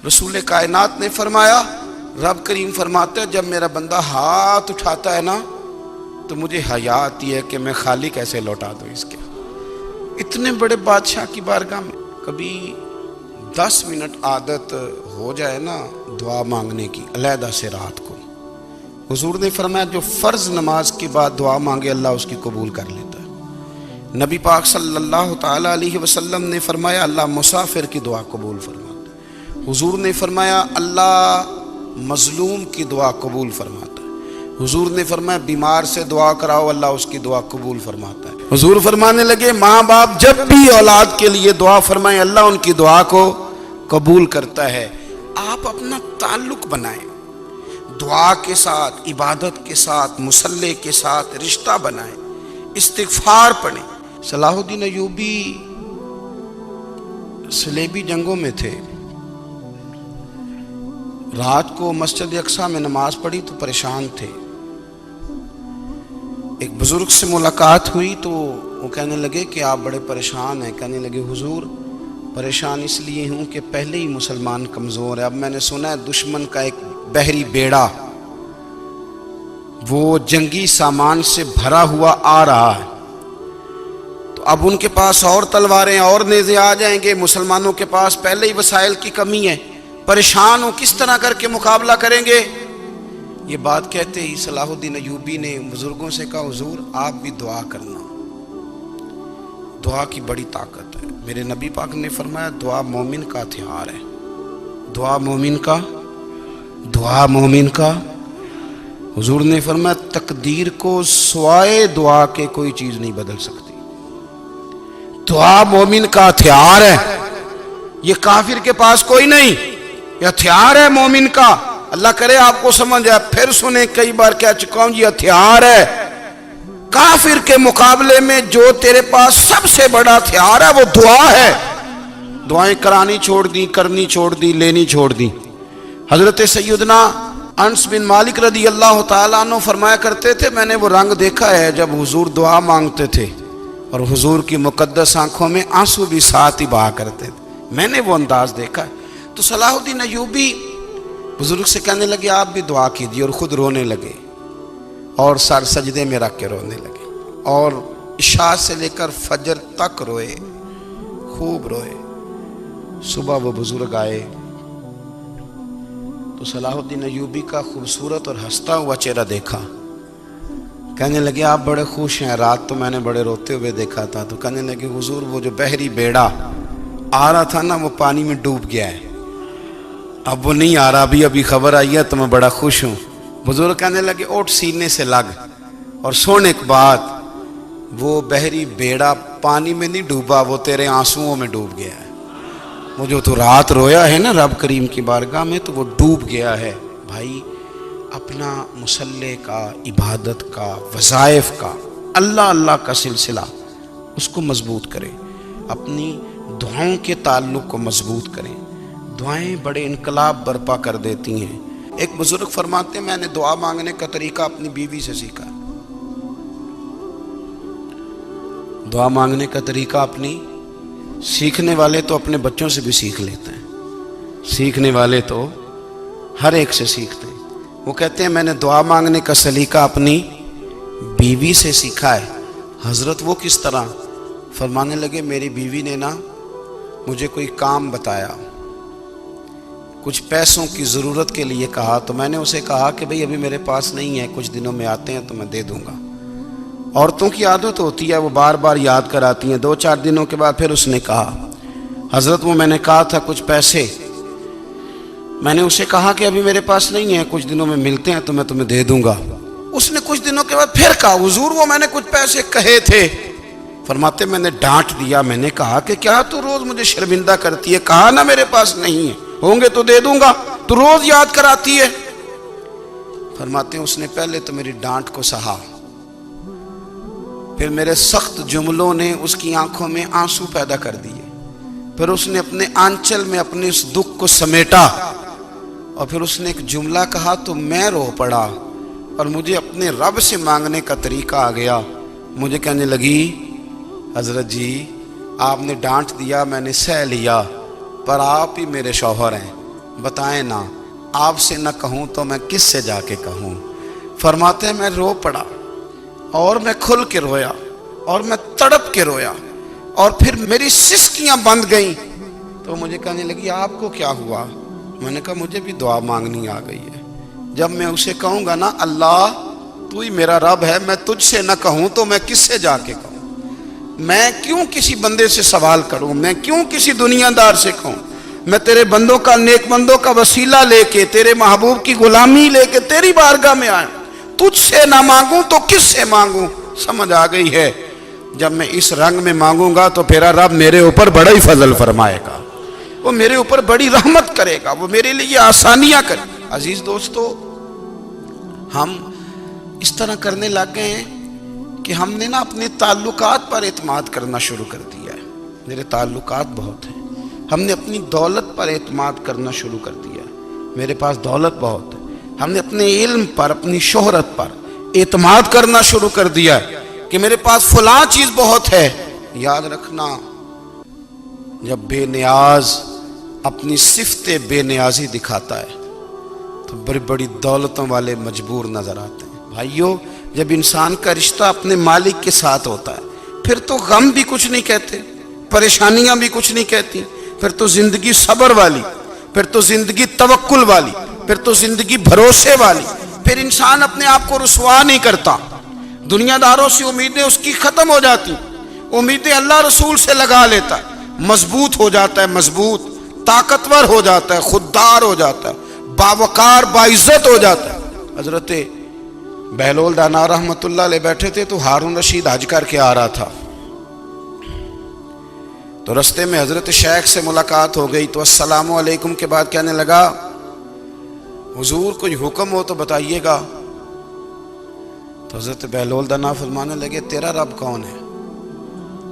رسول کائنات نے فرمایا، رب کریم فرماتا ہے جب میرا بندہ ہاتھ اٹھاتا ہے نا تو مجھے حیا آتی ہے کہ میں خالی کیسے لوٹا دوں اس کے۔ اتنے بڑے بادشاہ کی بارگاہ میں کبھی 10 منٹ عادت ہو جائے نا دعا مانگنے کی علیحدہ سے رات کو، حضور نے فرمایا جو فرض نماز کے بعد دعا مانگے اللہ اس کی قبول کر لیتا ہے۔ نبی پاک صلی اللہ تعالی علیہ وسلم نے فرمایا اللہ مسافر کی دعا قبول فرماتا ہے۔ حضور نے فرمایا اللہ مظلوم کی دعا قبول فرماتا ہے۔ حضور نے فرمایا بیمار سے دعا کراؤ اللہ اس کی دعا قبول فرماتا ہے۔ حضور فرمانے لگے ماں باپ جب بھی اولاد کے لیے دعا فرمائیں اللہ ان کی دعا کو قبول کرتا ہے۔ آپ اپنا تعلق بنائیں دعا کے ساتھ، عبادت کے ساتھ، مصلی کے ساتھ رشتہ بنائیں، استغفار پڑھیں۔ صلاح الدین ایوبی صلیبی جنگوں میں تھے، رات کو مسجد اقصی میں نماز پڑھی تو پریشان تھے۔ ایک بزرگ سے ملاقات ہوئی تو وہ کہنے لگے کہ آپ بڑے پریشان ہیں۔ کہنے لگے حضور پریشان اس لیے ہوں کہ پہلے ہی مسلمان کمزور ہے، اب میں نے سنا ہے دشمن کا ایک بحری بیڑا وہ جنگی سامان سے بھرا ہوا آ رہا ہے، تو اب ان کے پاس اور تلواریں اور نیزے آ جائیں گے، مسلمانوں کے پاس پہلے ہی وسائل کی کمی ہے، پریشان ہوں کس طرح کر کے مقابلہ کریں گے۔ یہ بات کہتے ہی صلاح الدین ایوبی نے بزرگوں سے کہا حضور آپ بھی دعا کرنا، دعا کی بڑی طاقت ہے۔ میرے نبی پاک نے فرمایا دعا مومن کا ہتھیار ہے، دعا مومن کا۔ حضور نے فرمایا تقدیر کو سوائے دعا کے کوئی چیز نہیں بدل سکتی، دعا مومن کا ہتھیار ہے، یہ کافر کے پاس کوئی نہیں، یہ ہتھیار ہے مومن کا۔ اللہ کرے آپ کو سمجھ آئے، پھر سنیں کئی بار کہہ چکا ہوں یہ ہتھیار ہے۔ کافر کے مقابلے میں جو تیرے پاس سب سے بڑا ہتھیار ہے وہ دعا ہے۔ دعائیں کرانی چھوڑ دی، کرنی چھوڑ دی، لینی چھوڑ دی۔ حضرت سیدنا انس بن مالک رضی اللہ تعالیٰ عنہ فرمایا کرتے تھے میں نے وہ رنگ دیکھا ہے جب حضور دعا مانگتے تھے اور حضور کی مقدس آنکھوں میں آنسو بھی ساتھ ہی بہا کرتے تھے، میں نے وہ انداز دیکھا ہے۔ تو صلاح الدین ایوبی بزرگ سے کہنے لگے آپ بھی دعا کیجیے، اور خود رونے لگے اور سر سجدے میں رکھ کے رونے لگے، اور عشاء سے لے کر فجر تک روئے، خوب روئے۔ صبح وہ بزرگ آئے تو صلاح الدین ایوبی کا خوبصورت اور ہنستا ہوا چہرہ دیکھا، کہنے لگے آپ بڑے خوش ہیں، رات تو میں نے بڑے روتے ہوئے دیکھا تھا۔ تو کہنے لگے حضور وہ جو بحری بیڑا آ رہا تھا نا وہ پانی میں ڈوب گیا ہے، اب وہ نہیں آ رہا، ابھی خبر آئی ہے تو میں بڑا خوش ہوں۔ بزرگ کہنے لگے اوٹ سینے سے لگ اور سن ایک بات، وہ بحری بیڑا پانی میں نہیں ڈوبا، وہ تیرے آنسوؤں میں ڈوب گیا ہے۔ وہ جو تو رات رویا ہے نا رب کریم کی بارگاہ میں تو وہ ڈوب گیا ہے۔ بھائی اپنا مصلی کا، عبادت کا، وظائف کا، اللہ کا سلسلہ اس کو مضبوط کریں، اپنی دعاؤں کے تعلق کو مضبوط کریں۔ دعائیں بڑے انقلاب برپا کر دیتی ہیں۔ ایک بزرگ فرماتے ہیں میں نے دعا مانگنے کا طریقہ اپنی بیوی سے سیکھا، دعا مانگنے کا طریقہ اپنی، سیکھنے والے تو اپنے بچوں سے بھی سیکھ لیتے ہیں، سیکھنے والے تو ہر ایک سے سیکھتے ہیں۔ وہ کہتے ہیں میں نے دعا مانگنے کا سلیقہ اپنی بیوی سے سیکھا ہے۔ حضرت وہ کس طرح؟ فرمانے لگے میری بیوی نے نا مجھے کوئی کام بتایا، کچھ پیسوں کی ضرورت کے لیے کہا، تو میں نے اسے کہا کہ بھئی ابھی میرے پاس نہیں ہے، کچھ دنوں میں آتے ہیں تو میں دے دوں گا۔ عورتوں کی عادت ہوتی ہے وہ بار بار یاد کراتی ہیں، 2-4 دنوں کے بعد پھر اس نے کہا حضرت وہ میں نے کہا تھا کچھ پیسے، میں نے اسے کہا کہ ابھی میرے پاس نہیں ہے، کچھ دنوں میں ملتے ہیں تو میں تمہیں دے دوں گا۔ اس نے کچھ دنوں کے بعد پھر کہا حضور وہ میں نے کچھ پیسے کہے تھے۔ فرماتے میں نے ڈانٹ دیا، میں نے کہا کہ کیا تو روز مجھے شرمندہ کرتی ہے، کہا نا میرے پاس نہیں ہے، ہوں گے تو دے دوں گا، تو روز یاد کراتی ہے۔ فرماتے ہیں اس نے پہلے تو میری ڈانٹ کو سہا، پھر میرے سخت جملوں نے اس کی آنکھوں میں آنسو پیدا کر دیے، پھر اس نے اپنے آنچل میں اپنے اس دکھ کو سمیٹا، اور پھر اس نے ایک جملہ کہا تو میں رو پڑا اور مجھے اپنے رب سے مانگنے کا طریقہ آ گیا۔ مجھے کہنے لگی حضرت جی آپ نے ڈانٹ دیا، میں نے سہ لیا، پر آپ ہی میرے شوہر ہیں، بتائیں نا آپ سے نہ کہوں تو میں کس سے جا کے کہوں. فرماتے ہیں میں رو پڑا اور میں کھل کے رویا اور میں تڑپ کے رویا اور پھر میری سسکیاں بند گئیں. تو مجھے کہنے لگی آپ کو کیا ہوا؟ میں نے کہا مجھے بھی دعا مانگنی آ گئی ہے. جب میں اسے کہوں گا نا اللہ تو ہی میرا رب ہے، میں تجھ سے نہ کہوں تو میں کس سے جا کے کہوں؟ میں کیوں کسی بندے سے سوال کروں؟ میں کیوں کسی دنیا دار سے کہوں؟ میں تیرے بندوں کا، نیک بندوں کا وسیلہ لے کے، تیرے محبوب کی غلامی لے کے تیری بارگاہ میں آیا. تجھ سے نہ مانگوں تو کس سے مانگوں؟ سمجھ آ گئی ہے. جب میں اس رنگ میں مانگوں گا تو میرا رب میرے اوپر بڑا ہی فضل فرمائے گا، وہ میرے اوپر بڑی رحمت کرے گا، وہ میرے لیے آسانیاں کرے. عزیز دوستو، ہم اس طرح کرنے لگ گئے ہیں کہ ہم نے نا اپنے تعلقات پر اعتماد کرنا شروع کر دیا ہے. میرے تعلقات بہت ہیں. ہم نے اپنی دولت پر اعتماد کرنا شروع کر دیا ہے. میرے پاس دولت بہت ہے. ہم نے اپنے علم پر، اپنی شہرت پر اعتماد کرنا شروع کر دیا ہے کہ میرے پاس فلاں چیز بہت ہے. یاد رکھنا، جب بے نیاز اپنی صفت بے نیازی دکھاتا ہے تو بڑی بڑی دولتوں والے مجبور نظر آتے ہیں. بھائیو، جب انسان کا رشتہ اپنے مالک کے ساتھ ہوتا ہے پھر تو غم بھی کچھ نہیں کہتے، پریشانیاں بھی کچھ نہیں کہتی. پھر تو زندگی صبر والی، پھر تو زندگی توکل والی، پھر تو زندگی بھروسے والی. پھر انسان اپنے آپ کو رسوا نہیں کرتا. دنیا داروں سے امیدیں اس کی ختم ہو جاتی، امیدیں اللہ رسول سے لگا لیتا ہے. مضبوط ہو جاتا ہے، مضبوط، طاقتور ہو جاتا ہے، خوددار ہو جاتا ہے، باوقار باعزت ہو جاتا ہے. حضرت بہلول دانا رحمت اللہ علیہ بیٹھے تھے تو ہارون رشید حج کر کے آ رہا تھا. تو رستے میں حضرت شیخ سے ملاقات ہو گئی تو السلام علیکم کے بعد کہنے لگا حضور کوئی حکم ہو تو بتائیے گا. تو حضرت بہلول دانا فرمانے لگے تیرا رب کون ہے؟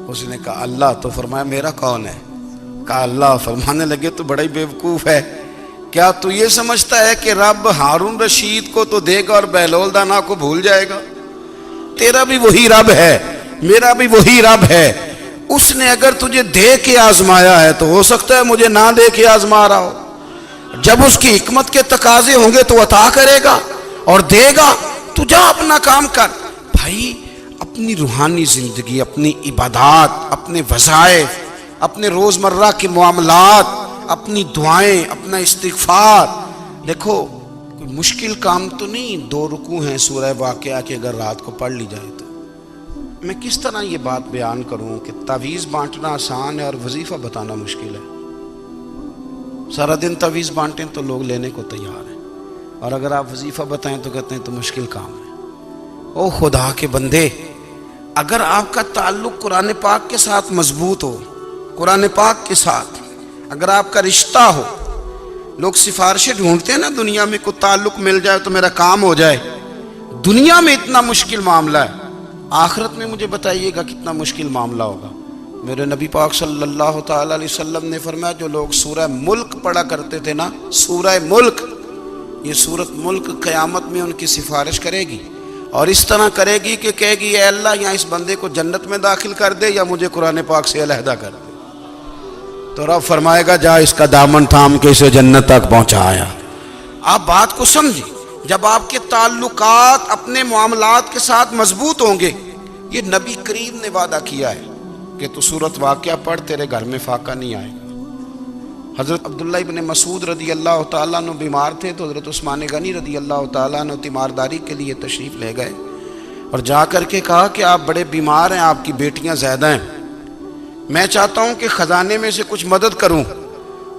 اس نے کہا اللہ. تو فرمایا میرا کون ہے؟ کہا اللہ. فرمانے لگے تو بڑا ہی بیوقوف ہے، کیا تو یہ سمجھتا ہے کہ رب ہارون رشید کو تو دے گا اور بہلول دانا کو بھول جائے گا؟ تیرا بھی وہی رب ہے، میرا بھی وہی رب ہے. اس نے اگر تجھے دے کے آزمایا ہے تو ہو سکتا ہے مجھے نہ دے کے آزما رہا ہو. جب اس کی حکمت کے تقاضے ہوں گے تو عطا کرے گا اور دے گا. تو جا اپنا کام کر. بھائی، اپنی روحانی زندگی، اپنی عبادات، اپنے وظائف، اپنے روزمرہ کے معاملات، اپنی دعائیں، اپنا استغفار. دیکھو کوئی مشکل کام تو نہیں. 2 رکوع ہیں سورہ واقعہ کے، اگر رات کو پڑھ لی جائے تو. میں کس طرح یہ بات بیان کروں کہ تعویذ بانٹنا آسان ہے اور وظیفہ بتانا مشکل ہے. سارا دن تعویذ بانٹیں تو لوگ لینے کو تیار ہیں، اور اگر آپ وظیفہ بتائیں تو کہتے ہیں تو مشکل کام ہے. او خدا کے بندے، اگر آپ کا تعلق قرآن پاک کے ساتھ مضبوط ہو، قرآن پاک کے ساتھ اگر آپ کا رشتہ ہو، لوگ سفارشیں ڈھونڈتے ہیں نا دنیا میں، کوئی تعلق مل جائے تو میرا کام ہو جائے. دنیا میں اتنا مشکل معاملہ ہے، آخرت میں مجھے بتائیے گا کتنا مشکل معاملہ ہوگا. میرے نبی پاک صلی اللہ تعالی علیہ وسلم نے فرمایا جو لوگ سورہ ملک پڑھا کرتے تھے نا، سورہ ملک، یہ سورت ملک قیامت میں ان کی سفارش کرے گی اور اس طرح کرے گی کہ کہے گی اے اللہ یہاں اس بندے کو جنت میں داخل کر دے یا مجھے قرآن پاک سے علیحدہ کر دے. تو رب فرمائے گا جا اس کا دامن تھام کے اسے جنت تک پہنچایا. آپ بات کو سمجھیں، جب آپ کے تعلقات اپنے معاملات کے ساتھ مضبوط ہوں گے. یہ نبی کریم نے وعدہ کیا ہے کہ تو سورت واقعہ پڑھ، تیرے گھر میں فاقہ نہیں آئے گا. حضرت عبداللہ ابن مسعود رضی اللہ تعالیٰ عنہ بیمار تھے تو حضرت عثمان غنی رضی اللہ تعالیٰ عنہ تیمارداری کے لیے تشریف لے گئے اور جا کر کے کہا کہ آپ بڑے بیمار ہیں، آپ کی بیٹیاں زیادہ ہیں، میں چاہتا ہوں کہ خزانے میں سے کچھ مدد کروں.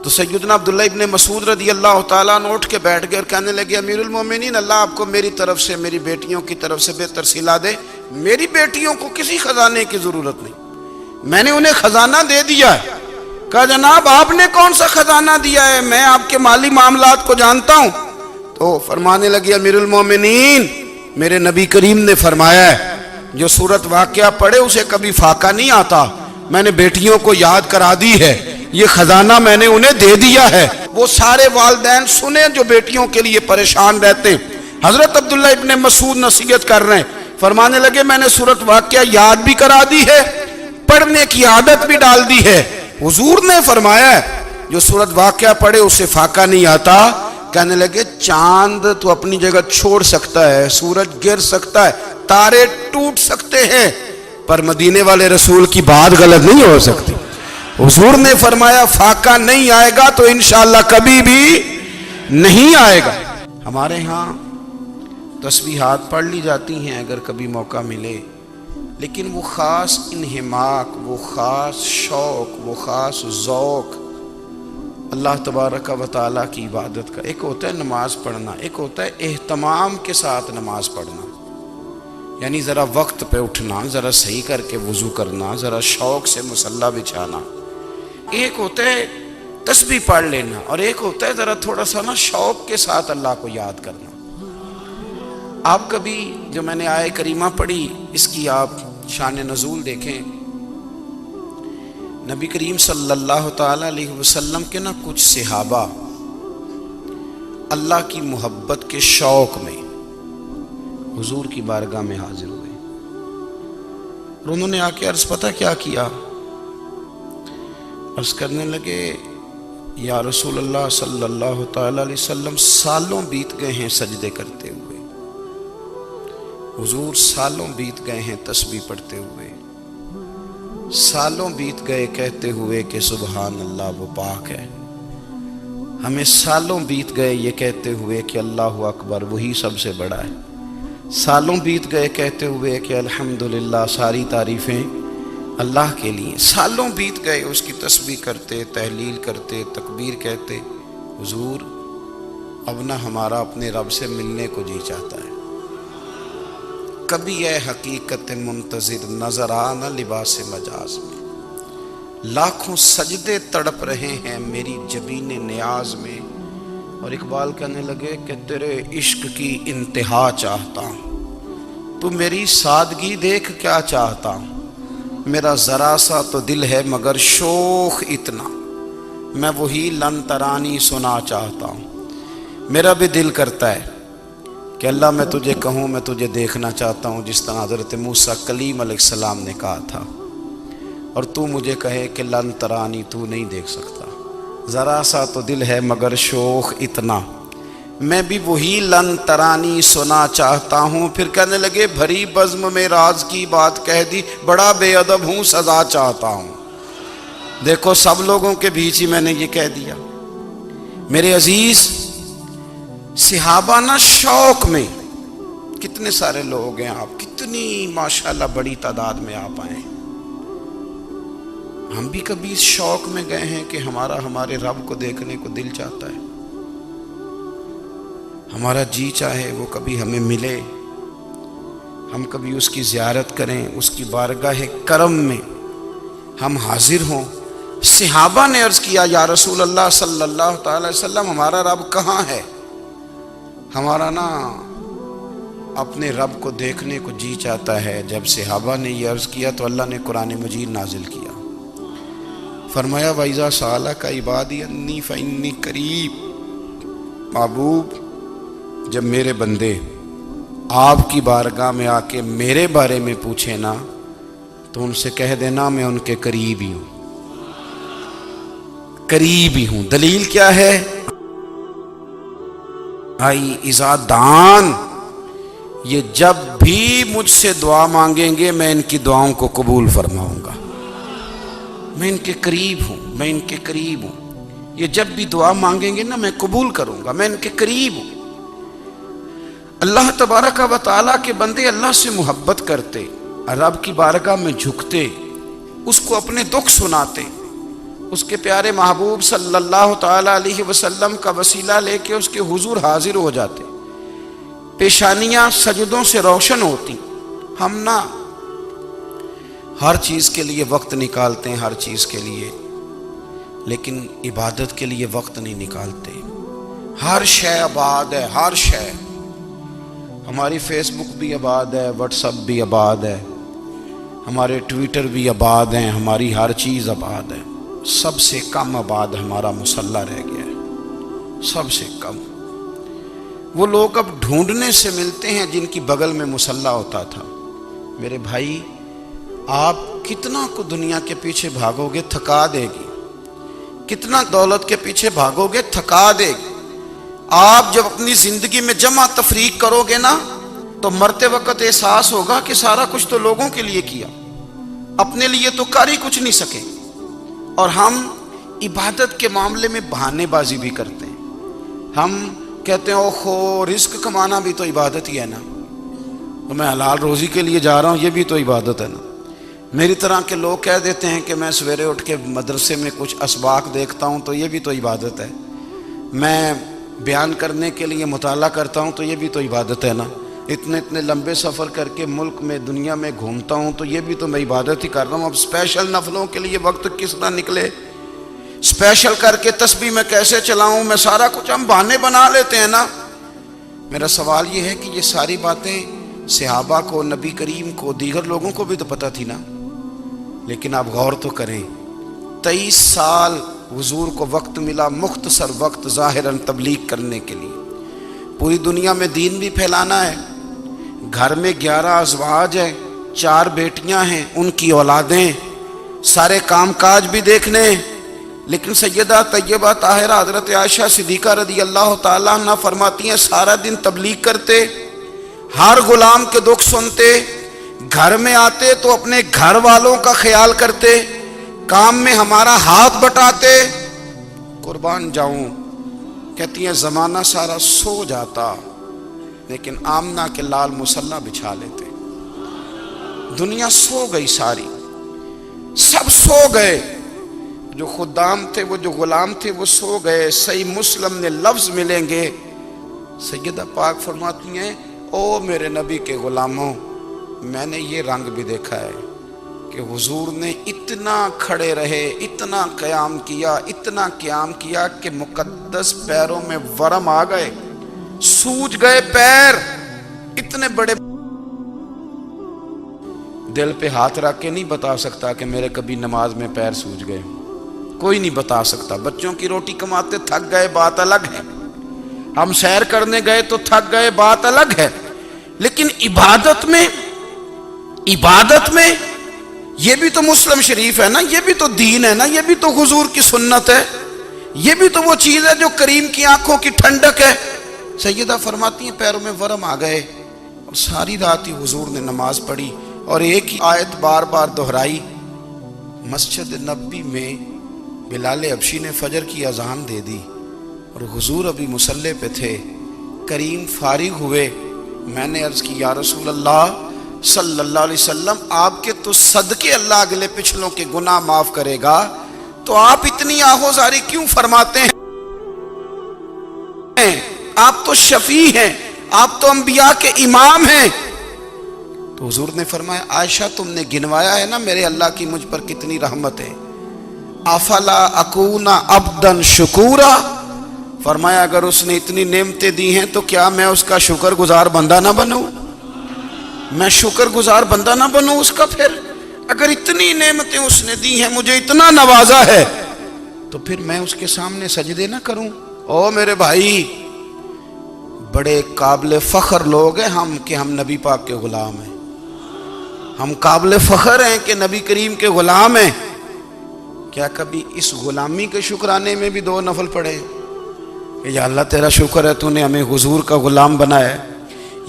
تو سیدنا عبداللہ ابن مسعود رضی اللہ تعالیٰ عنہ اٹھ کے بیٹھ گئے اور کہنے لگے امیر المومنین، اللہ آپ کو میری طرف سے، میری بیٹیوں کی طرف سے بہتر صلہ دے. میری بیٹیوں کو کسی خزانے کی ضرورت نہیں، میں نے انہیں خزانہ دے دیا ہے. کہا جناب آپ نے کون سا خزانہ دیا ہے، میں آپ کے مالی معاملات کو جانتا ہوں. تو فرمانے لگے امیر المومنین، میرے نبی کریم نے فرمایا ہے جو سورت واقعہ پڑھے اسے کبھی فاقہ نہیں آتا. میں نے بیٹیوں کو یاد کرا دی ہے، یہ خزانہ میں نے انہیں دے دیا ہے. وہ سارے والدین سنیں جو بیٹیوں کے لیے پریشان رہتے ہیں. حضرت عبداللہ ابن مسعود نصیحت کر رہے ہیں، فرمانے لگے میں نے سورت واقعہ یاد بھی کرا دی ہے، پڑھنے کی عادت بھی ڈال دی ہے. حضور نے فرمایا ہے جو سورت واقعہ پڑھے اسے فاقہ نہیں آتا. کہنے لگے چاند تو اپنی جگہ چھوڑ سکتا ہے، سورج گر سکتا ہے، تارے ٹوٹ سکتے ہیں، پر مدینے والے رسول کی بات غلط نہیں ہو سکتی. حضور نے فرمایا فاقہ نہیں آئے گا تو انشاءاللہ کبھی بھی نہیں آئے گا. ہمارے ہاں تسبیحات پڑھ لی جاتی ہیں اگر کبھی موقع ملے، لیکن وہ خاص انہماک، وہ خاص شوق، وہ خاص ذوق اللہ تبارک و تعالیٰ کی عبادت کا. ایک ہوتا ہے نماز پڑھنا، ایک ہوتا ہے اہتمام کے ساتھ نماز پڑھنا، یعنی ذرا وقت پہ اٹھنا، ذرا صحیح کر کے وضو کرنا، ذرا شوق سے مصلی بچھانا. ایک ہوتا ہے تسبیح پڑھ لینا، اور ایک ہوتا ہے ذرا تھوڑا سا نا شوق کے ساتھ اللہ کو یاد کرنا. آپ کبھی جو میں نے آیہ کریمہ پڑھی اس کی آپ شان نزول دیکھیں. نبی کریم صلی اللہ تعالی علیہ وسلم کے نا کچھ صحابہ اللہ کی محبت کے شوق میں حضور کی بارگاہ میں حاضر ہوئے، اور انہوں نے آ کے عرض پتہ کیا کیا؟ عرض کرنے لگے یا رسول اللہ صلی اللہ تعالی علیہ وسلم سالوں بیت گئے ہیں سجدے کرتے ہوئے، حضور سالوں بیت گئے ہیں تسبیح پڑھتے ہوئے، سالوں بیت گئے کہتے ہوئے کہ سبحان اللہ وہ پاک ہے، ہمیں سالوں بیت گئے یہ کہتے ہوئے کہ اللہ اکبر وہی سب سے بڑا ہے، سالوں بیت گئے کہتے ہوئے کہ الحمدللہ ساری تعریفیں اللہ کے لیے، سالوں بیت گئے اس کی تسبیح کرتے، تحلیل کرتے، تکبیر کہتے. حضور اب نہ ہمارا اپنے رب سے ملنے کو جی چاہتا ہے، کبھی اے حقیقت منتظر نظر آنا لباس مجاز میں، لاکھوں سجدے تڑپ رہے ہیں میری جبین نیاز میں. اور اقبال کہنے لگے کہ تیرے عشق کی انتہا چاہتا ہوں، تو میری سادگی دیکھ کیا چاہتا ہوں، میرا ذرا سا تو دل ہے مگر شوق اتنا، میں وہی لن ترانی سنا چاہتا ہوں. میرا بھی دل کرتا ہے کہ اللہ میں تجھے کہوں میں تجھے دیکھنا چاہتا ہوں جس طرح حضرت موسیٰ کلیم علیہ السلام نے کہا تھا، اور تو مجھے کہے کہ لن ترانی تو نہیں دیکھ سکتا، ذرا سا تو دل ہے مگر شوق اتنا، میں بھی وہی لن ترانی سنا چاہتا ہوں. پھر کہنے لگے بھری بزم میں راز کی بات کہہ دی، بڑا بے ادب ہوں سزا چاہتا ہوں. دیکھو سب لوگوں کے بیچ ہی میں نے یہ کہہ دیا. میرے عزیز صحابہ نا شوق میں، کتنے سارے لوگ ہیں آپ، کتنی ماشاءاللہ بڑی تعداد میں آپ آئے ہیں. ہم بھی کبھی اس شوق میں گئے ہیں کہ ہمارے رب کو دیکھنے کو دل چاہتا ہے، ہمارا جی چاہے وہ کبھی ہمیں ملے، ہم کبھی اس کی زیارت کریں، اس کی بارگاہ کرم میں ہم حاضر ہوں. صحابہ نے عرض کیا یا رسول اللہ صلی اللہ تعالی وسلم ہمارا رب کہاں ہے؟ ہمارا نا اپنے رب کو دیکھنے کو جی چاہتا ہے. جب صحابہ نے یہ عرض کیا تو اللہ نے قرآن مجید نازل کیا، فرمایا وَإِذَا سَأَلَكَ عِبَادِي أَنِّي فَإِنِّي قَرِيبٌ. محبوب جب میرے بندے آپ کی بارگاہ میں آ کے میرے بارے میں پوچھے نا تو ان سے کہہ دینا میں ان کے قریب ہی ہوں، قریب ہی ہوں. دلیل کیا ہے؟ آئی اذا دان، یہ جب بھی مجھ سے دعا مانگیں گے میں ان کی دعاؤں کو قبول فرماؤں گا، میں ان کے قریب ہوں، میں ان کے قریب ہوں. یہ جب بھی دعا مانگیں گے نا میں قبول کروں گا، میں ان کے قریب ہوں. اللہ تبارک و تعالیٰ کے بندے اللہ سے محبت کرتے، رب کی بارگاہ میں جھکتے، اس کو اپنے دکھ سناتے، اس کے پیارے محبوب صلی اللہ تعالی علیہ وسلم کا وسیلہ لے کے اس کے حضور حاضر ہو جاتے، پیشانیاں سجدوں سے روشن ہوتی. ہم نہ ہر چیز کے لیے وقت نکالتے ہیں، ہر چیز کے لیے، لیکن عبادت کے لیے وقت نہیں نکالتے. ہر شے آباد ہے، ہر شے. ہماری فیس بک بھی آباد ہے، واٹس ایپ بھی آباد ہے، ہمارے ٹویٹر بھی آباد ہیں، ہماری ہر چیز آباد ہے. سب سے کم آباد ہمارا مصلی رہ گیا ہے، سب سے کم. وہ لوگ اب ڈھونڈنے سے ملتے ہیں جن کی بغل میں مصلی ہوتا تھا. میرے بھائی آپ کتنا کو دنیا کے پیچھے بھاگو گے، تھکا دے گی. کتنا دولت کے پیچھے بھاگو گے، تھکا دے گی۔ آپ جب اپنی زندگی میں جمع تفریق کرو گے نا تو مرتے وقت احساس ہوگا کہ سارا کچھ تو لوگوں کے لیے کیا، اپنے لیے تو کر ہی کچھ نہیں سکے۔ اور ہم عبادت کے معاملے میں بہانے بازی بھی کرتے ہیں۔ ہم کہتے ہیں اوہو رزق کمانا بھی تو عبادت ہی ہے نا، تو میں حلال روزی کے لیے جا رہا ہوں، یہ بھی تو عبادت ہے نا۔ میری طرح کے لوگ کہہ دیتے ہیں کہ میں سویرے اٹھ کے مدرسے میں کچھ اسباق دیکھتا ہوں تو یہ بھی تو عبادت ہے، میں بیان کرنے کے لیے مطالعہ کرتا ہوں تو یہ بھی تو عبادت ہے نا، اتنے لمبے سفر کر کے ملک میں دنیا میں گھومتا ہوں تو یہ بھی تو میں عبادت ہی کر رہا ہوں۔ اب اسپیشل نفلوں کے لیے وقت کس طرح نکلے، اسپیشل کر کے تسبیح میں کیسے چلاؤں، میں سارا کچھ ہم بہانے بنا لیتے ہیں نا۔ میرا سوال یہ ہے کہ یہ ساری باتیں صحابہ کو، نبی کریم کو، دیگر لوگوں کو بھی تو پتہ تھی نا، لیکن آپ غور تو کریں 23 سال حضور کو وقت ملا، مختصر وقت ظاہراً تبلیغ کرنے کے لیے، پوری دنیا میں دین بھی پھیلانا ہے۔ گھر میں 11 ازواج ہیں، 4 بیٹیاں ہیں، ان کی اولادیں، سارے کام کاج بھی دیکھنے ہیں، لیکن سیدہ طیبہ طاہرہ حضرت عائشہ صدیقہ رضی اللہ تعالیٰ عنہ فرماتی ہیں سارا دن تبلیغ کرتے، ہر غلام کے دکھ سنتے، گھر میں آتے تو اپنے گھر والوں کا خیال کرتے، کام میں ہمارا ہاتھ بٹاتے۔ قربان جاؤں، کہتی ہیں زمانہ سارا سو جاتا لیکن آمنہ کے لال مصلی بچھا لیتے۔ دنیا سو گئی، ساری سب سو گئے، جو خدام تھے، وہ جو غلام تھے وہ سو گئے۔ صحیح مسلم نے لفظ ملیں گے، سیدہ پاک فرماتی ہیں او میرے نبی کے غلاموں، میں نے یہ رنگ بھی دیکھا ہے کہ حضور نے اتنا کھڑے رہے، اتنا قیام کیا، اتنا قیام کیا کہ مقدس پیروں میں ورم آ گئے، سوج گئے پیر، اتنے بڑے۔ دل پہ ہاتھ رکھ کے نہیں بتا سکتا کہ میرے کبھی نماز میں پیر سوج گئے، کوئی نہیں بتا سکتا۔ بچوں کی روٹی کماتے تھک گئے بات الگ ہے، ہم سیر کرنے گئے تو تھک گئے بات الگ ہے، لیکن عبادت میں یہ بھی تو مسلم شریف ہے نا، یہ بھی تو دین ہے نا، یہ بھی تو حضور کی سنت ہے، یہ بھی تو وہ چیز ہے جو کریم کی آنکھوں کی ٹھنڈک ہے۔ سیدہ فرماتی ہیں پیروں میں ورم آ گئے، اور ساری رات ہی حضور نے نماز پڑھی اور ایک ہی آیت بار بار دہرائی۔ مسجد نبوی میں بلال حبشی نے فجر کی اذان دے دی اور حضور ابھی مصلی پہ تھے، کریم فارغ ہوئے، میں نے عرض کی یا رسول اللہ صلی اللہ علیہ وسلم، آپ کے تو صدقے اللہ اگلے پچھلوں کے گناہ معاف کرے گا، تو آپ اتنی آہوزاری کیوں فرماتے ہیں؟ آپ تو شفیع ہیں، آپ تو انبیاء کے امام ہیں۔ تو حضور نے فرمایا عائشہ تم نے گنوایا ہے نا میرے اللہ کی مجھ پر کتنی رحمت ہے، افلا اکون عبدا شکورا، فرمایا اگر اس نے اتنی نعمتیں دی ہیں تو کیا میں اس کا شکر گزار بندہ نہ بنوں، میں شکر گزار بندہ نہ بنوں اس کا؟ پھر اگر اتنی نعمتیں اس نے دی ہیں، مجھے اتنا نوازا ہے، تو پھر میں اس کے سامنے سجدے نہ کروں؟ او میرے بھائی، بڑے قابل فخر لوگ ہیں ہم کہ ہم نبی پاک کے غلام ہیں، ہم قابل فخر ہیں کہ نبی کریم کے غلام ہیں۔ کیا کبھی اس غلامی کے شکرانے میں بھی 2 نفل پڑھے کہ یا اللہ تیرا شکر ہے تو نے ہمیں حضور کا غلام بنایا ہے؟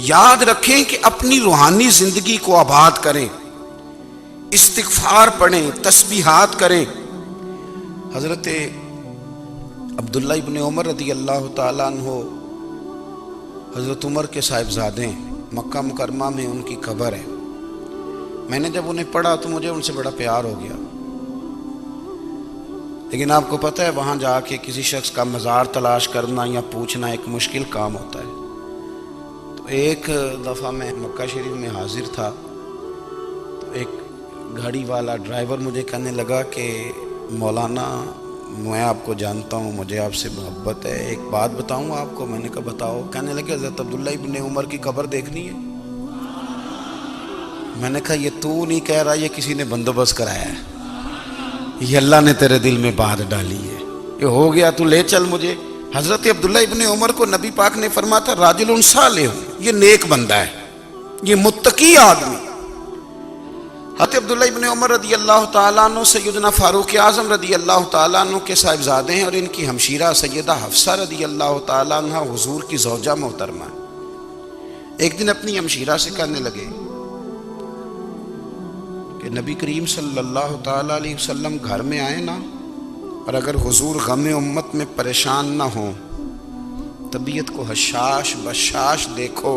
یاد رکھیں کہ اپنی روحانی زندگی کو آباد کریں، استغفار پڑھیں، تسبیحات کریں۔ حضرت عبداللہ ابن عمر رضی اللہ تعالیٰ عنہ حضرت عمر کے صاحبزادے ہیں، مکہ مکرمہ میں ان کی قبر ہے۔ میں نے جب انہیں پڑھا تو مجھے ان سے بڑا پیار ہو گیا، لیکن آپ کو پتہ ہے وہاں جا کے کسی شخص کا مزار تلاش کرنا یا پوچھنا ایک مشکل کام ہوتا ہے۔ تو ایک دفعہ میں مکہ شریف میں حاضر تھا، تو ایک گاڑی والا ڈرائیور مجھے کہنے لگا کہ مولانا میں آپ کو جانتا ہوں، مجھے آپ سے محبت ہے، ایک بات بتاؤں آپ کو؟ میں نے کہا بتاؤ۔ کہنے لگے حضرت عبداللہ ابن عمر کی قبر دیکھنی ہے۔ میں نے کہا یہ تو نہیں کہہ رہا، یہ کسی نے بندوبست کرایا ہے، یہ اللہ نے تیرے دل میں بات ڈالی ہے، یہ ہو گیا تو لے چل مجھے۔ حضرت عبداللہ ابن عمر کو نبی پاک نے فرمایا تھا راجل صالح، یہ نیک بندہ ہے، یہ متقی آدمی۔ حضرت عبداللہ ابن عمر رضی اللہ تعالیٰ عنہ سیدنا فاروق اعظم رضی اللہ تعالیٰ عنہ کے صاحبزادے ہیں، اور ان کی ہمشیرہ سیدہ حفصہ رضی اللہ تعالیٰ عنہ حضور کی زوجہ محترمہ ہے۔ ایک دن اپنی ہمشیرہ سے کہنے لگے کہ نبی کریم صلی اللہ تعالیٰ علیہ وسلم گھر میں آئے نا، اور اگر حضور غم امت میں پریشان نہ ہوں، طبیعت کو حشاش بشاش دیکھو،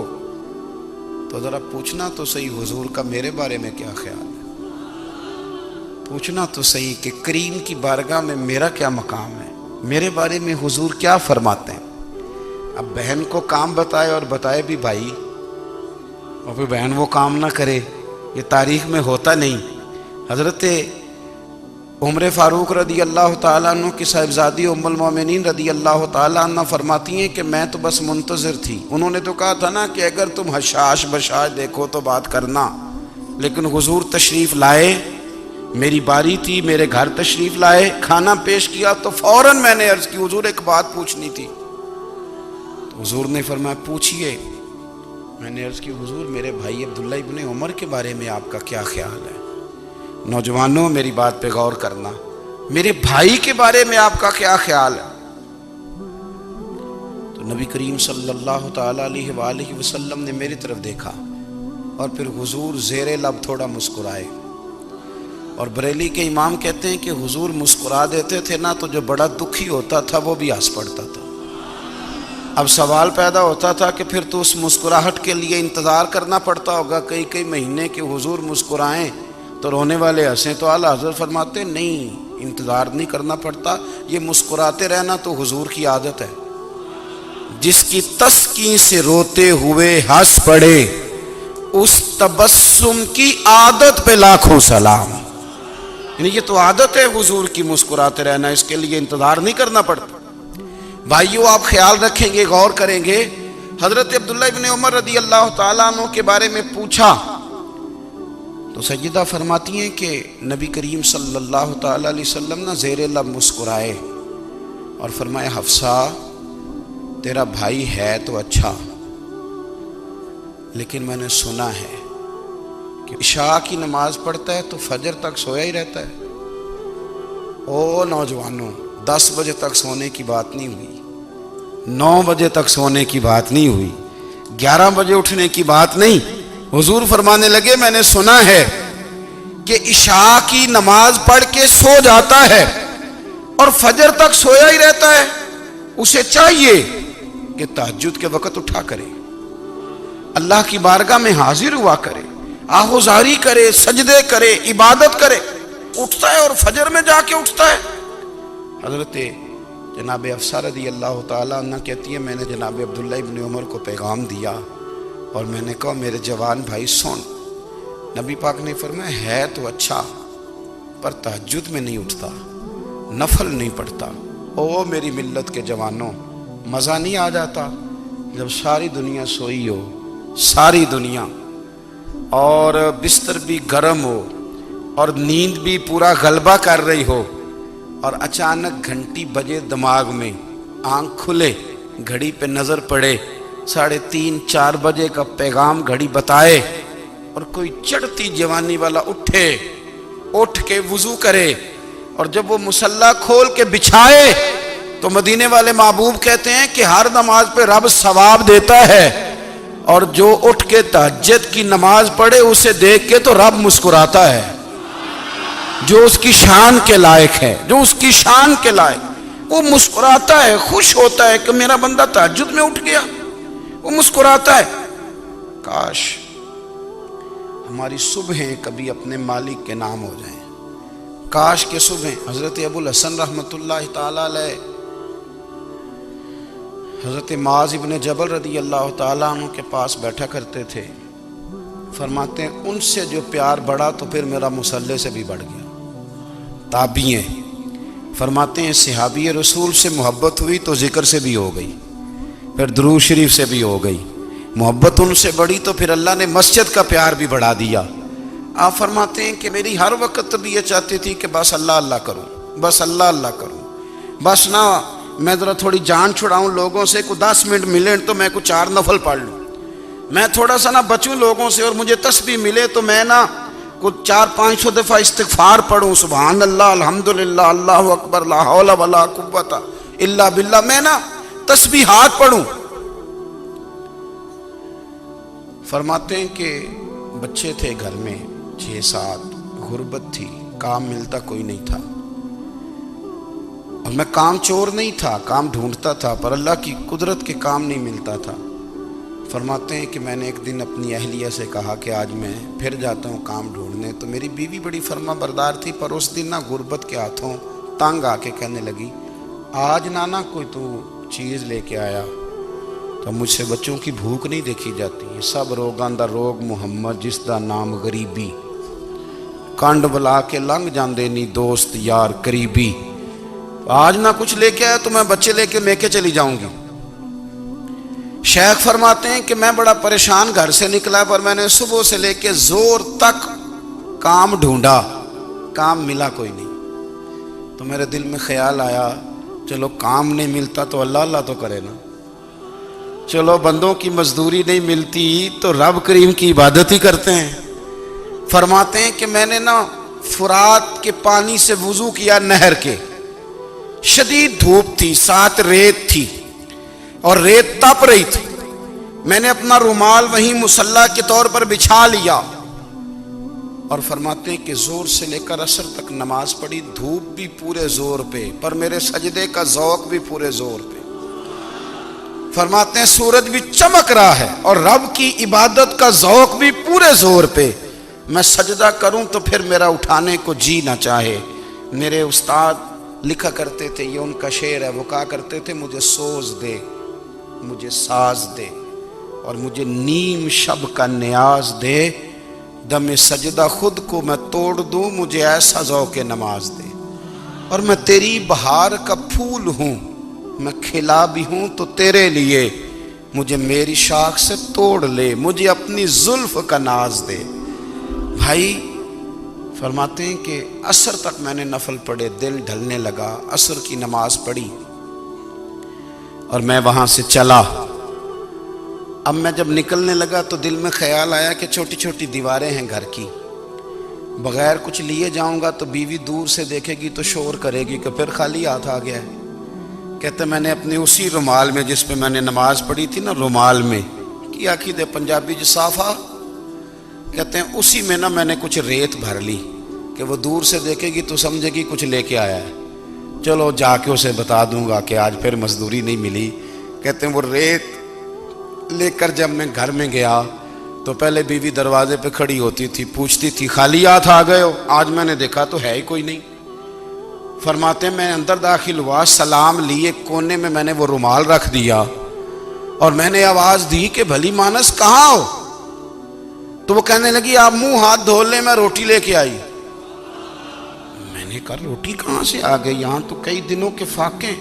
تو ذرا پوچھنا تو صحیح حضور کا میرے بارے میں کیا خیال ہے، پوچھنا تو صحیح کہ کریم کی بارگاہ میں میرا کیا مقام ہے، میرے بارے میں حضور کیا فرماتے ہیں۔ اب بہن کو کام بتائے، اور بتائے بھی بھائی، اور پھر بہن وہ کام نہ کرے، یہ تاریخ میں ہوتا نہیں۔ حضرت عمر فاروق رضی اللہ تعالیٰ عنہ کی صاحبزادی ام المومنین رضی اللہ تعالیٰ عنہ فرماتی ہیں کہ میں تو بس منتظر تھی، انہوں نے تو کہا تھا نا کہ اگر تم حشاش بشاش دیکھو تو بات کرنا، لیکن حضور تشریف لائے، میری باری تھی، میرے گھر تشریف لائے، کھانا پیش کیا تو فوراً میں نے عرض کی حضور ایک بات پوچھنی تھی۔ تو حضور نے فرمایا پوچھئے۔ میں نے عرض کی حضور میرے بھائی عبداللہ ابن عمر کے بارے میں آپ کا کیا خیال ہے؟ نوجوانوں میری بات پہ غور کرنا، میرے بھائی کے بارے میں آپ کا کیا خیال ہے؟ تو نبی کریم صلی اللہ تعالیٰ علیہ وآلہ وسلم نے میری طرف دیکھا، اور پھر حضور زیر لب تھوڑا مسکرائے، اور بریلی کے امام کہتے ہیں کہ حضور مسکرا دیتے تھے نا تو جو بڑا دکھی ہوتا تھا وہ بھی ہنس پڑتا تھا۔ اب سوال پیدا ہوتا تھا کہ پھر تو اس مسکراہٹ کے لیے انتظار کرنا پڑتا ہوگا کئی مہینے کہ حضور مسکرائیں تو رونے والے ہنسیں، تو اعلیٰ حضرت فرماتے نہیں، انتظار نہیں کرنا پڑتا، یہ مسکراتے رہنا تو حضور کی عادت ہے۔ جس کی تسکین سے روتے ہوئے ہنس پڑے، اس تبسم کی عادت پہ لاکھوں سلام۔ یعنی یہ تو عادت ہے حضور کی مسکراتے رہنا، اس کے لیے انتظار نہیں کرنا پڑتا۔ بھائیو آپ خیال رکھیں گے، غور کریں گے، حضرت عبداللہ ابن عمر رضی اللہ تعالیٰ عنہ کے بارے میں پوچھا تو سیدہ فرماتی ہیں کہ نبی کریم صلی اللہ تعالیٰ علیہ وسلم نے زیر لب مسکرائے اور فرمایا حفصہ تیرا بھائی ہے تو اچھا، لیکن میں نے سنا ہے کہ عشاء کی نماز پڑھتا ہے تو فجر تک سویا ہی رہتا ہے۔ او نوجوانوں، 10 بجے تک سونے کی بات نہیں ہوئی، 9 بجے تک سونے کی بات نہیں ہوئی، 11 بجے اٹھنے کی بات نہیں۔ حضور فرمانے لگے میں نے سنا ہے کہ عشاء کی نماز پڑھ کے سو جاتا ہے اور فجر تک سویا ہی رہتا ہے، اسے چاہیے کہ تہجد کے وقت اٹھا کرے، اللہ کی بارگاہ میں حاضر ہوا کرے، آہوزاری کرے، سجدے کرے، عبادت کرے۔ اٹھتا ہے اور فجر میں جا کے اٹھتا ہے۔ حضرت جناب حفصہ رضی اللہ تعالیٰ عنہ کہتی ہے میں نے جناب عبداللہ ابن عمر کو پیغام دیا اور میں نے کہا میرے جوان بھائی سن، نبی پاک نے فرمایا ہے تو اچھا پر تہجد میں نہیں اٹھتا، نفل نہیں پڑھتا۔ او میری ملت کے جوانوں، مزہ نہیں آ جاتا جب ساری دنیا سوئی ہو، ساری دنیا، اور بستر بھی گرم ہو اور نیند بھی پورا غلبہ کر رہی ہو، اور اچانک گھنٹی بجے دماغ میں، آنکھ کھلے، گھڑی پہ نظر پڑے، 3:30 4 بجے کا پیغام گھڑی بتائے، اور کوئی چڑھتی جوانی والا اٹھ کے وضو کرے، اور جب وہ مصلی کھول کے بچھائے تو مدینے والے محبوب کہتے ہیں کہ ہر نماز پہ رب ثواب دیتا ہے، اور جو اٹھ کے تہجد کی نماز پڑھے اسے دیکھ کے تو رب مسکراتا ہے، جو اس کی شان کے لائق ہے، جو اس کی شان کے لائق، وہ مسکراتا ہے، خوش ہوتا ہے کہ میرا بندہ تہجد میں اٹھ گیا، وہ مسکراتا ہے۔ کاش ہماری صبحیں کبھی اپنے مالک کے نام ہو جائیں، کاش کے صبحیں۔ حضرت ابو الحسن رحمۃ اللہ تعالیٰ علیہ حضرت معاذ ابن جبل رضی اللہ تعالیٰ عنہ کے پاس بیٹھا کرتے تھے، فرماتے ہیں ان سے جو پیار بڑھا تو پھر میرا مصلی سے بھی بڑھ گیا۔ تابعی ہیں، فرماتے ہیں صحابی رسول سے محبت ہوئی تو ذکر سے بھی ہو گئی، پھر درود شریف سے بھی ہو گئی، محبت ان سے بڑھی تو پھر اللہ نے مسجد کا پیار بھی بڑھا دیا۔ آپ فرماتے ہیں کہ میری ہر وقت طبیعت چاہتی تھی کہ بس اللہ اللہ کروں، بس اللہ اللہ کروں، بس نہ میں ذرا تھوڑی جان چھڑاؤں لوگوں سے، کوئی 10 منٹ ملے تو میں کوئی 4 نفل پڑھ لوں، میں تھوڑا سا نہ بچوں لوگوں سے، اور مجھے تسبیح ملے تو میں نہ کچھ 400-500 دفعہ استغفار پڑھوں، سبحان اللہ، الحمدللہ، اللہ اکبر، لا حول ولا قوت الا باللہ، میں نا تسبیحات پڑھوں۔ فرماتے ہیں کہ بچے تھے گھر میں 6-7، غربت تھی، کام ملتا کوئی نہیں تھا، اور میں کام چور نہیں تھا، کام ڈھونڈتا تھا، پر اللہ کی قدرت کے کام نہیں ملتا تھا۔ فرماتے ہیں کہ میں نے ایک دن اپنی اہلیہ سے کہا کہ آج میں پھر جاتا ہوں کام ڈھونڈنے، تو میری بیوی بڑی فرما بردار تھی، پر اس دن نا غربت کے ہاتھوں تنگ آ کے کہنے لگی، آج نانا کوئی تو چیز لے کے آیا، تو مجھ سے بچوں کی بھوک نہیں دیکھی جاتی، یہ سب روگاں دا روگ محمد جس دا نام غریبی، کنڈ بلا کے لنگ جاندے نہیں دوست یار قریبی، آج نہ کچھ لے کے آیا تو میں بچے لے کے میکے چلی جاؤں گی۔ شیخ فرماتے ہیں کہ میں بڑا پریشان گھر سے نکلا، پر میں نے صبح سے لے کے زور تک کام ڈھونڈا، کام ملا کوئی نہیں، تو میرے دل میں خیال آیا چلو کام نہیں ملتا تو اللہ اللہ تو کرے نا، چلو بندوں کی مزدوری نہیں ملتی تو رب کریم کی عبادت ہی کرتے ہیں۔ فرماتے ہیں کہ میں نے نا فرات کے پانی سے وضو کیا، نہر کے، شدید دھوپ تھی، ساتھ ریت تھی اور ریت تپ رہی تھی، میں نے اپنا رومال وہیں مصلی کے طور پر بچھا لیا، اور فرماتے ہیں کہ زور سے لے کر عصر تک نماز پڑھی، دھوپ بھی پورے زور پہ، پر میرے سجدے کا ذوق بھی پورے زور پہ۔ فرماتے ہیں سورج بھی چمک رہا ہے اور رب کی عبادت کا ذوق بھی پورے زور پہ، میں سجدہ کروں تو پھر میرا اٹھانے کو جی نہ چاہے۔ میرے استاد لکھا کرتے تھے، یہ ان کا شعر ہے، وہ کہا کرتے تھے مجھے سوز دے، مجھے ساز دے، اور مجھے نیم شب کا نیاز دے، دم سجدہ خود کو میں توڑ دوں، مجھے ایسا ذوق نماز دے، اور میں تیری بہار کا پھول ہوں، میں کھلا بھی ہوں تو تیرے لیے، مجھے میری شاخ سے توڑ لے، مجھے اپنی زلف کا ناز دے۔ بھائی فرماتے ہیں کہ عصر تک میں نے نفل پڑھے، دل ڈھلنے لگا، عصر کی نماز پڑھی اور میں وہاں سے چلا۔ اب میں جب نکلنے لگا تو دل میں خیال آیا کہ چھوٹی چھوٹی دیواریں ہیں گھر کی، بغیر کچھ لیے جاؤں گا تو بیوی دور سے دیکھے گی تو شور کرے گی کہ پھر خالی ہاتھ آ گیا ہے۔ کہتے میں نے اپنے اسی رومال میں جس پہ میں نے نماز پڑھی تھی نا، رومال میں کی آخی دے پنجابی جسافہ، کہتے ہیں اسی میں نا میں نے کچھ ریت بھر لی کہ وہ دور سے دیکھے گی تو سمجھے گی کچھ لے کے آیا ہے، چلو جا کے اسے بتا دوں گا کہ آج پھر مزدوری نہیں ملی۔ کہتے ہیں وہ ریت لے کر جب میں گھر میں گیا تو پہلے بیوی دروازے پہ کھڑی ہوتی تھی، پوچھتی تھی خالی ہاتھ آ گئے ہو؟ آج میں نے دیکھا تو ہے ہی کوئی نہیں۔ فرماتے ہیں میں اندر داخل ہوا، سلام لیے، کونے میں نے وہ رومال رکھ دیا اور میں نے آواز دی کہ بھلی مانس کہاں ہو؟ تو وہ کہنے لگی آپ منہ ہاتھ دھو لیں، میں روٹی لے کے آئی۔ میں نے کہا روٹی کہاں سے آ گئی؟ یہاں تو کئی دنوں کے فاقے،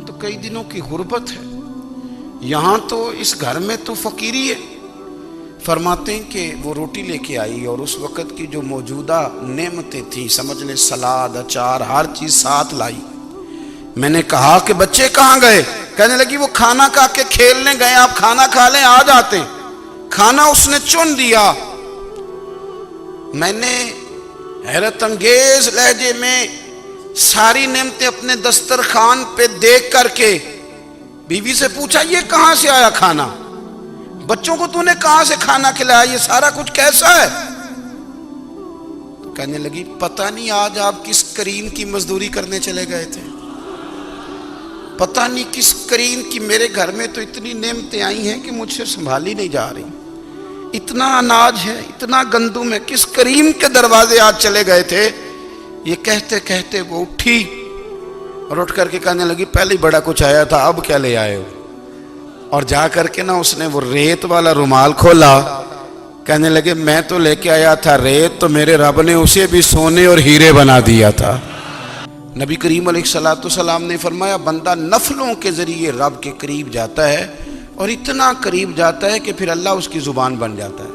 تو کئی دنوں کی غربت ہے، یہاں تو اس گھر میں تو فقیری ہے۔ فرماتے ہیں کہ وہ روٹی لے کے آئی اور اس وقت کی جو موجودہ نعمتیں تھیں، سمجھ لیں سلاد، اچار، ہر چیز ساتھ لائی۔ میں نے کہا کہ بچے کہاں گئے؟ کہنے لگی وہ کھانا کھا کے کھیلنے گئے، آپ کھانا کھا لیں آ جاتے ہیں۔ کھانا اس نے چن دیا۔ میں نے حیرت انگیز لہجے میں ساری نعمتیں اپنے دسترخوان پہ دیکھ کر کے بیوی سے پوچھا یہ کہاں سے آیا کھانا؟ بچوں کو تو نے کہاں سے کھانا کھلایا؟ یہ سارا کچھ کیسا ہے؟ تو کہنے لگی پتہ نہیں آج آپ کس کریم کی مزدوری کرنے چلے گئے تھے، پتہ نہیں کس کریم کی، میرے گھر میں تو اتنی نعمتیں آئی ہیں کہ مجھ سے سنبھالی نہیں جا رہی، اتنا اناج ہے، اتنا گندم ہے، کس کریم کے دروازے آج چلے گئے تھے؟ یہ کہتے کہتے وہ اٹھی اور اٹھ کر کے کہنے لگی پہلے بڑا کچھ آیا تھا، اب کیا لے آئے ہو؟ اور جا کر کے نا اس نے وہ ریت والا رومال کھولا، کہنے لگے میں تو لے کے آیا تھا ریت، تو میرے رب نے اسے بھی سونے اور ہیرے بنا دیا تھا۔ نبی کریم علیہ السلام نے فرمایا بندہ نفلوں کے ذریعے رب کے قریب جاتا ہے، اور اتنا قریب جاتا ہے کہ پھر اللہ اس کی زبان بن جاتا ہے،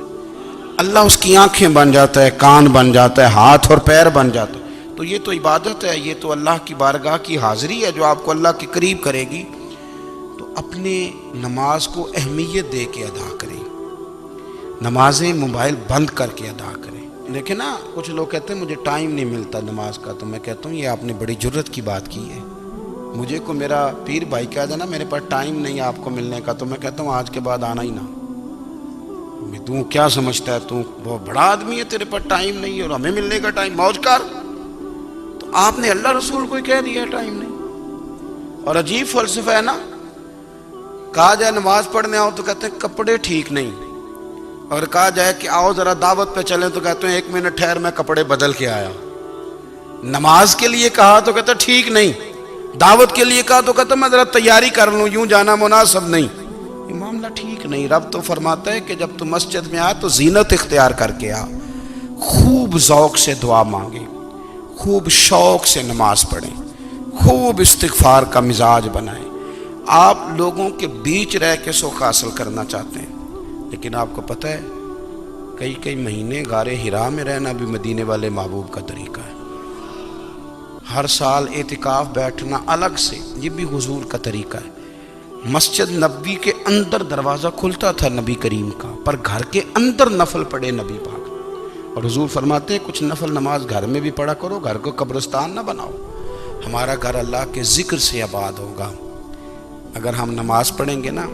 اللہ اس کی آنکھیں بن جاتا ہے، کان بن جاتا ہے، ہاتھ اور پیر بن جاتا ہے۔ تو یہ تو عبادت ہے، یہ تو اللہ کی بارگاہ کی حاضری ہے جو آپ کو اللہ کے قریب کرے گی۔ تو اپنے نماز کو اہمیت دے کے ادا کریں، نمازیں موبائل بند کر کے ادا کریں. دیکھیں نا کچھ لوگ کہتے ہیں مجھے ٹائم نہیں ملتا نماز کا، تو میں کہتا ہوں یہ آپ نے بڑی جرت کی بات کی ہے. مجھے کو میرا پیر بھائی کہہ دے نا میرے پاس ٹائم نہیں آپ کو ملنے کا، تو میں کہتا ہوں آج کے بعد آنا ہی نہ. تو کیا سمجھتا ہے تو بہت بڑا آدمی ہے، تیرے پاس ٹائم نہیں ہے اور ہمیں ملنے کا ٹائم، موج کر. تو آپ نے اللہ رسول کو ہی کہہ دیا ٹائم نہیں. اور عجیب فلسفہ ہے نا، کہا جائے نماز پڑھنے آؤ تو کہتے ہیں کپڑے ٹھیک نہیں، اور کہا جائے کہ آؤ ذرا دعوت پہ چلیں تو کہتے ہیں 1 منٹ ٹھہر میں کپڑے بدل کے آیا. نماز کے لیے کہا تو کہتے ہیں ٹھیک نہیں، دعوت کے لیے کہا تو کہتے ہیں میں ذرا تیاری کر لوں، یوں جانا مناسب نہیں. یہ معاملہ ٹھیک نہیں. رب تو فرماتا ہے کہ جب تو مسجد میں آ تو زینت اختیار کر کے آ، خوب ذوق سے دعا مانگیں، خوب شوق سے نماز پڑھیں، خوب استغفار کا مزاج بنائیں. آپ لوگوں کے بیچ رہ کے سکھ حاصل کرنا چاہتے ہیں، لیکن آپ کو پتہ ہے کئی مہینے غار حرا میں رہنا بھی مدینے والے محبوب کا طریقہ ہے. ہر سال اعتکاف بیٹھنا الگ سے، یہ بھی حضور کا طریقہ ہے. مسجد نبوی کے اندر دروازہ کھلتا تھا نبی کریم کا، پر گھر کے اندر نفل پڑھے نبی پاک. اور حضور فرماتے ہیں کچھ نفل نماز گھر میں بھی پڑھا کرو، گھر کو قبرستان نہ بناؤ. ہمارا گھر اللہ کے ذکر سے آباد ہوگا. اگر ہم نماز پڑھیں گے نا،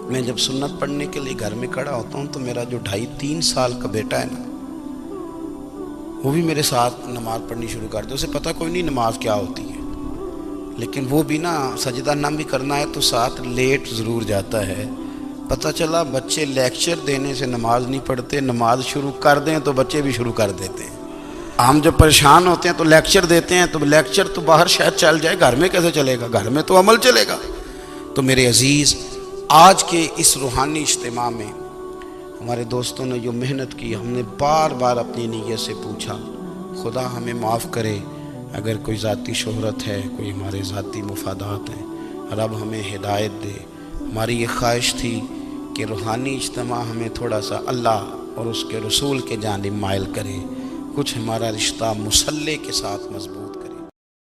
میں جب سنت پڑھنے کے لیے گھر میں کھڑا ہوتا ہوں تو میرا جو 2.5-3 سال کا بیٹا ہے نا، وہ بھی میرے ساتھ نماز پڑھنی شروع کر دے. اسے پتہ کوئی نہیں نماز کیا ہوتی ہے، لیکن وہ بھی نا سجدہ نہ بھی کرنا ہے تو ساتھ لیٹ ضرور جاتا ہے. پتہ چلا بچے لیکچر دینے سے نماز نہیں پڑھتے، نماز شروع کر دیں تو بچے بھی شروع کر دیتے ہیں. ہم جب پریشان ہوتے ہیں تو لیکچر دیتے ہیں، تو لیکچر تو باہر شاید چل جائے، گھر میں کیسے چلے گا؟ گھر میں تو عمل چلے گا. تو میرے عزیز، آج کے اس روحانی اجتماع میں ہمارے دوستوں نے جو محنت کی، ہم نے بار بار اپنی نیت سے پوچھا خدا ہمیں معاف کرے اگر کوئی ذاتی شہرت ہے، کوئی ہمارے ذاتی مفادات ہیں، رب ہمیں ہدایت دے. ہماری یہ خواہش تھی کہ روحانی اجتماع ہمیں تھوڑا سا اللہ اور اس کے رسول کے جانب مائل کرے، کچھ ہمارا رشتہ مصلی کے ساتھ مضبوط